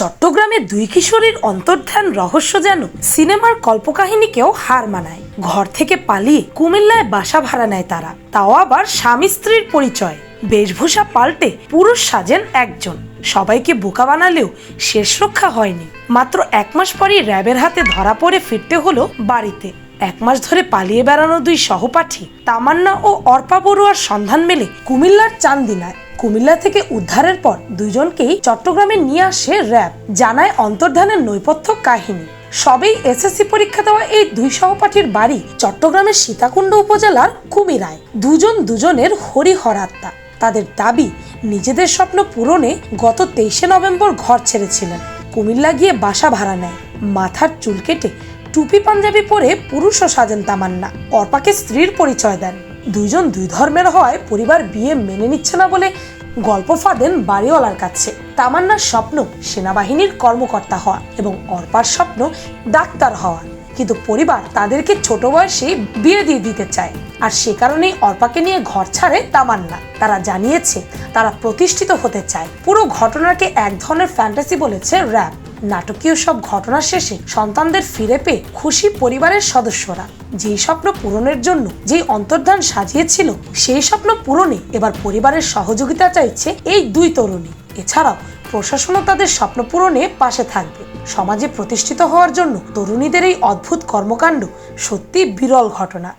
চট্টগ্রামের দুই কিশোরীর অন্তর্ধান রহস্য যেন সিনেমার কল্পকাহিনীকেও হার মানায়। ঘর থেকে পালিয়ে কুমিল্লায় বাসা ভাড়া নেয় তারা, তাও আবার স্বামী স্ত্রীর পরিচয়। বেশভূষা পাল্টে পুরুষ সাজেন একজন। সবাইকে বোকা বানালেও শেষ রক্ষা হয়নি। মাত্র 1 মাস পরই র্যাবের হাতে ধরা পড়ে ফিরতে হলো বাড়িতে। 1 মাস ধরে পালিয়ে বেড়ানো দুই সহপাঠী তামান্না ও অর্পা বড়ুয়ার সন্ধান মেলে কুমিল্লার চান্দিনায়। কুমিল্লা থেকে উদ্ধারের পর দুইজনকেই চট্টগ্রামে নিয়ে আসে র্যাব, জানায় অন্তর্ধানের নৈপথ্য কাহিনী। সবেই এসএসসি পরীক্ষা দেওয়া এই দুই সহপাঠীর বাড়ি চট্টগ্রামের সীতাকুণ্ড উপজেলার কুমিরায়। দুজন দুজনের হরিহরাত্মা। তাদের দাবি, নিজেদের স্বপ্ন পূরণে গত 23শে নভেম্বর ঘর ছেড়েছিলেন। কুমিল্লা গিয়ে বাসা ভাড়া নেয়। মাথার চুল কেটে টুপি পাঞ্জাবি পরে পুরুষও সাজেন তামান্না। অর্পাকে স্ত্রীর পরিচয় দেন। দুইজন দুই ধর্মের হওয়ায় পরিবার বিয়ে মেনে নিচ্ছে না বলে গল্প ফাঁদেন বাড়িওয়ালার কাছে। তামান্নার স্বপ্ন সেনাবাহিনীর কর্মকর্তা হওয়া এবং অর্পার স্বপ্ন ডাক্তার হওয়া, কিন্তু পরিবার তাদেরকে ছোট বয়সে বিয়ে দিয়ে দিতে চায়। আর সে কারণেই অর্পাকে নিয়ে ঘর ছাড়ে তামান্না। তারা জানিয়েছে তারা প্রতিষ্ঠিত হতে চায়। পুরো ঘটনাকে এক ধরনের ফ্যান্টাসি বলেছে র্যাব। নাটকীয় সব ঘটনার শেষে সন্তানদের ফিরে পেয়ে খুশি পরিবারের সদস্যরা। যেই স্বপ্ন পূরণের জন্য যেই অন্তর্ধান সাজিয়েছিল, সেই স্বপ্ন পূরণে এবার পরিবারের সহযোগিতা চাইছে এই দুই তরুণী। এছাড়াও প্রশাসনও তাদের স্বপ্ন পূরণে পাশে থাকবে। সমাজে প্রতিষ্ঠিত হওয়ার জন্য তরুণীদের এই অদ্ভুত কর্মকাণ্ড সত্যি বিরল ঘটনা।